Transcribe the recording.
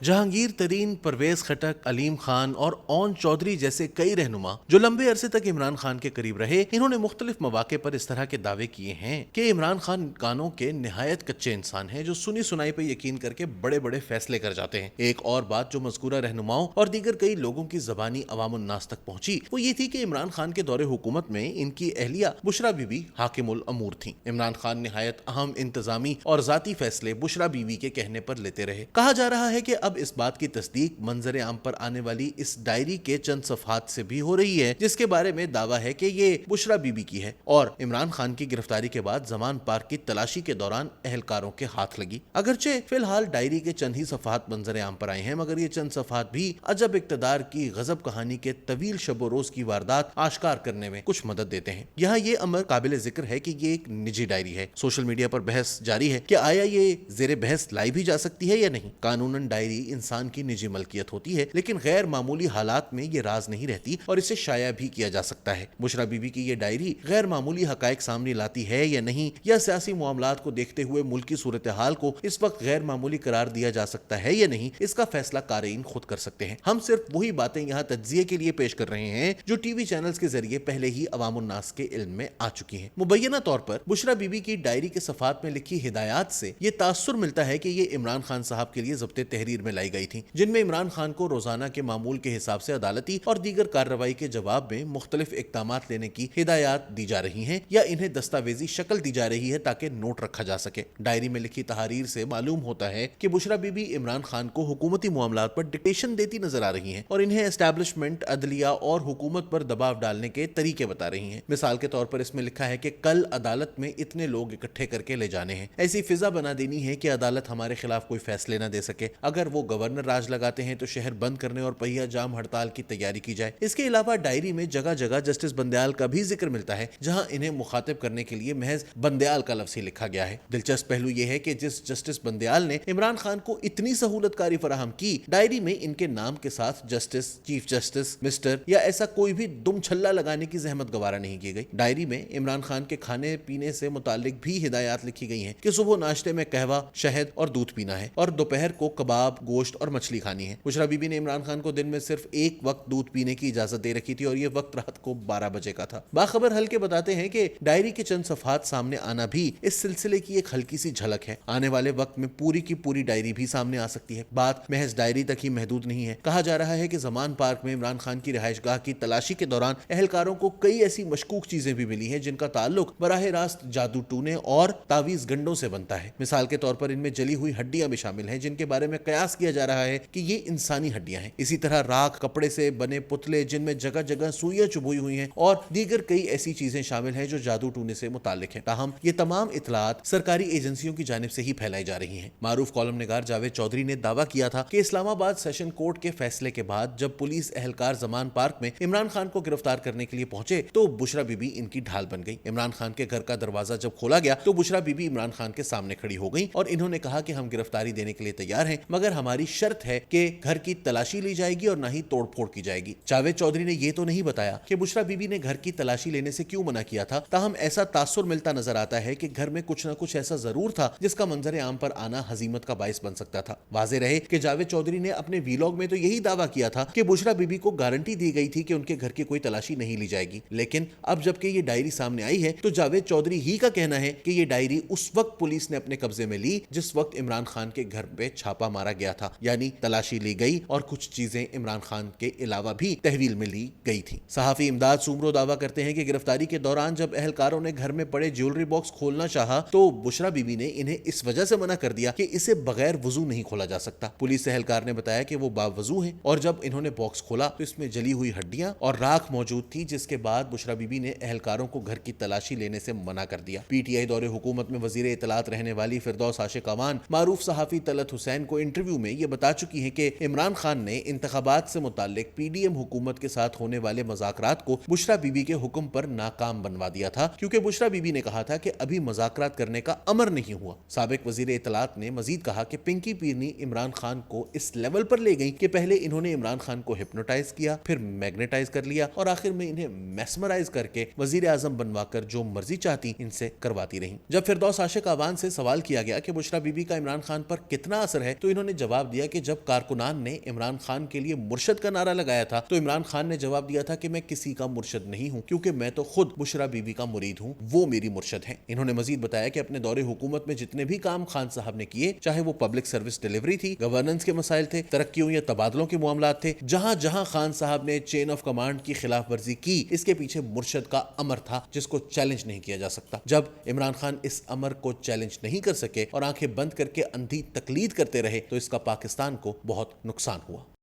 जहांगीर तरीन, परवेज खटक, अलीम खान और ओन चौधरी जैसे कई रहनुमा जो लंबे अरसे तक इमरान खान के करीब रहे, इन्होंने मुख्तलिफ मौके पर इस तरह के दावे किए हैं कि इमरान खान कानों के निहायत कच्चे इंसान हैं जो सुनी सुनाई पर यकीन करके बड़े बड़े फैसले कर जाते हैं। एक और बात जो मज़कूरा रहनुमाओं और दीगर कई लोगों की ज़बानी अवामुन्नास तक पहुंची वो ये थी कि इमरान खान के दौरे हुकूमत में इनकी अहलिया बुशरा बीबी हाकिमुल अमूर थी। इमरान खान निहायत अहम इंतजामी और जाती फैसले बुशरा बीबी के कहने पर लेते रहे। कहा जा रहा है कि अब इस बात की तस्दीक मंजर आम पर आने वाली इस डायरी के चंद सफ़हात से भी हो रही है जिसके बारे में दावा है कि ये बुशरा बीबी की है और इमरान खान की गिरफ्तारी के बाद जमान पार्क की तलाशी के दौरान अहलकारों के हाथ लगी। अगरचे फिलहाल डायरी के चंद ही सफ़हात मंजर आम पर आए हैं, मगर ये चंद सफ़हात भी अजब इक़्तिदार की गजब कहानी के तवील शब रोज की वारदात आश्कार करने में कुछ मदद देते हैं। यहाँ ये अमर काबिल जिक्र है कि ये एक निजी डायरी है। सोशल मीडिया पर बहस जारी है कि आया ये जेर बहस लाई भी जा सकती है या नहीं। कानूनन डायरी इंसान की निजी मलकियत होती है, लेकिन गैर मामूली हालात में ये राज नहीं रहती और इसे शाया भी किया जा सकता है। बुशरा बीबी की ये डायरी गैर मामूली हकायक सामने लाती है या नहीं, या सियासी मामलात को देखते हुए मुल्क की सूरत हाल को इस वक्त गैर मामूली करार दिया जा सकता है या नहीं, इसका फैसला कारीन खुद कर सकते हैं। हम सिर्फ वही बातें यहाँ तज्जिये के लिए पेश कर रहे हैं जो टीवी चैनल्स के जरिए पहले ही अवामुन्नास के इल्म में आ चुकी हैं। मुबैना तौर पर बुशरा बीबी की डायरी के सफ़ात में लिखी हिदायत से ये तासुर मिलता है कि ये इमरान खान साहब के लिए ज़ब्ते तहरीर में लाई गई थी, जिनमें इमरान खान को रोजाना के मामूल के हिसाब से अदालती और दीगर कार्रवाई के जवाब में मुख्तलिफ इक़दामात लेने की हिदायत दी जा रही हैं या इन्हें दस्तावेजी शक्ल दी जा रही है ताकि नोट रखा जा सके। डायरी में लिखी तहरीर से मालूम होता है कि बुशरा बीबी इमरान खान को हुकूमती मामलात पर डिक्टेशन देती नजर आ रही हैं और इन्हें एस्टैब्लिशमेंट, अदलिया और हुकूमत पर दबाव डालने के तरीके बता रही हैं। मिसाल के तौर पर इसमें लिखा है कि कल अदालत में इतने लोग इकट्ठे करके ले जाने हैं। ऐसी फिजा बना देनी है कि अदालत हमारे खिलाफ कोई फैसले न दे सके। अगर वो गवर्नर राज लगाते हैं तो शहर बंद करने और पहिया जाम हड़ताल की तैयारी की जाए। इसके अलावा डायरी में जगह जगह जस्टिस बंदयाल का भी जिक्र मिलता है, जहां इन्हें मुखातिब करने के लिए महज बंदयाल का लफ्ज़ ही लिखा गया है। दिलचस्प पहलू यह है कि जिस जस्टिस बंदयाल ने इमरान खान को इतनी सहूलतकारी फराहम की, डायरी में इनके नाम के साथ जस्टिस, चीफ जस्टिस, मिस्टर या ऐसा कोई भी दुम छल्ला लगाने की जहमत गवारा नहीं की गई। डायरी में इमरान खान के खाने पीने से मुतालिक भी हिदायत लिखी गई हैं कि सुबह नाश्ते में कहवा, शहद और दूध पीना है और दोपहर को कबाब, गोश्त और मछली खानी है। बुशरा बीबी ने इमरान खान को दिन में सिर्फ एक वक्त दूध पीने की इजाजत दे रखी थी और ये वक्त रात को 12 बजे का था। बाखबर हल्के बताते हैं कि डायरी के चंद सफ़हात सामने आना भी इस सिलसिले की एक हल्की सी झलक है। आने वाले वक्त में पूरी की पूरी डायरी भी सामने आ सकती है। बात महज डायरी तक ही महदूद नहीं है। कहा जा रहा है कि जमान पार्क में इमरान खान की रिहाइशगाह की तलाशी के दौरान अहलकारों को कई ऐसी मशकूक चीजें भी मिली हैं जिनका ताल्लुक बराह रास्त जादू टूने और तावीज गंडों से बनता है। मिसाल के तौर पर इनमें जली हुई हड्डियां भी शामिल हैं जिनके बारे में कयास किया जा रहा है कि ये इंसानी हड्डियां हैं। इसी तरह राख, कपड़े से बने पुतले जिनमें जगह जगह सुइयां चुभई हुई हैं और दीगर कई ऐसी चीजें शामिल हैं जो जादू टूने से मुताल्लिक हैं। ताहम ये तमाम इतलात सरकारी एजेंसियों की जानिब से ही फैलाई जा रही हैं। मारूफ कॉलम निगार जावेद चौधरी ने दावा किया था कि इस्लामाबाद सेशन कोर्ट के फैसले के बाद जब पुलिस एहलकार जमान पार्क में इमरान खान को गिरफ्तार करने के लिए पहुंचे तो बुशरा बीबी इनकी ढाल बन गई। इमरान खान के घर का दरवाजा जब खोला गया तो बुशरा बीबी इमरान खान के सामने खड़ी हो गई और इन्होंने कहा कि हम गिरफ्तारी देने के लिए तैयार हैं, मगर हमारी शर्त है कि घर की तलाशी ली जाएगी और न ही तोड़फोड़ की जाएगी। जावेद चौधरी ने यह तो नहीं बताया कि बुशरा बीबी ने घर की तलाशी लेने से क्यों मना किया था। ताहम ऐसा तासुर मिलता नजर आता है कि घर में कुछ न कुछ ऐसा जरूर था जिसका मंजर आम पर आना हजीमत का बाइस बन सकता था। वाज़ेह रहे कि जावेद चौधरी ने अपने वीलॉग में तो यही दावा किया था कि बुशरा बीबी को गारंटी दी गई थी कि उनके घर की कोई तलाशी नहीं ली जाएगी, लेकिन अब जबकि ये डायरी सामने आई है तो जावेद चौधरी ही का कहना है कि ये डायरी उस वक्त पुलिस ने अपने कब्जे में ली जिस वक्त इमरान खान के घर पे छापा मारा गया था, यानी तलाशी ली गई और कुछ चीजें इमरान खान के अलावा भी तहवील में ली गई थी। सहाफी इमदाद सुमरो दावा करते हैं कि गिरफ्तारी के दौरान जब एहलकारों ने घर में पड़े ज्वेलरी बॉक्स खोलना चाहा तो बुशरा बीबी ने इन्हें इस वजह से मना कर दिया कि इसे बगैर वजू नहीं खोला जा सकता। पुलिस एहलकार ने बताया कि वो बावजू हैं और जब इन्होंने बॉक्स खोला तो इसमें जली हुई हड्डियां और राख मौजूद थी, जिसके बाद बुशरा बीबी ने एहलकारों को घर की तलाशी लेने से मना कर दिया। पीटीआई दौरे हुकूमत में वजीर इतलात रहने वाली फिरदौस आशिक अवान मारूफ सहाफी तलत हुसैन को इंटरव्यू में ये बता चुकी हैं कि इमरान खान ने इंतखाबात से मुताल्लिक पीडीएम हुकूमत के साथ होने वाले मज़ाकरात को बुशरा बीबी के हुक्म पर नाकाम बनवा दिया था, क्योंकि बुशरा बीबी ने कहा था कि अभी मज़ाकरात करने का अमर नहीं हुआ। साबिक वजीर इतलात ने मजीद कहा कि पिंकी पीरनी इमरान खान को इस लेवल पर ले गई कि पहले इन्होंने इमरान खान को हिप्नोटाइज किया, फिर मैग्नेटाइज कर लिया और आखिर में इन्हें मैस्मराइज करके वजीर आजम बनवाकर जो मर्जी चाहती इनसे करवाती रही। जब फिरदौस आशिक अवान से सवाल किया गया कि बुशरा बीबी का इमरान खान पर कितना असर है तो इन्होंने जवाब جواب دیا کہ جب کارکنان نے عمران خان کے لیے مرشد کا نعرہ لگایا تھا تو عمران خان نے جواب دیا تھا کہ میں کسی کا مرشد نہیں ہوں، کیونکہ میں تو خود بشرا بی بی کا مرید ہوں، وہ میری مرشد ہیں۔ انہوں نے مزید بتایا کہ اپنے دور حکومت میں جتنے بھی کام خان صاحب نے کیے، چاہے وہ پبلک سروس ڈیلیوری تھی، گورننس کے مسائل تھے، ترقیوں یا تبادلوں کے معاملات تھے، جہاں جہاں خان صاحب نے چین آف کمانڈ کی خلاف ورزی کی، اس کے پیچھے مرشد کا امر تھا جس کو چیلنج نہیں کیا جا سکتا۔ جب عمران خان اس امر کو چیلنج نہیں کر سکے اور آنکھیں بند کر کے اندھی تقلید کرتے رہے تو اس کا پاکستان کو بہت نقصان ہوا۔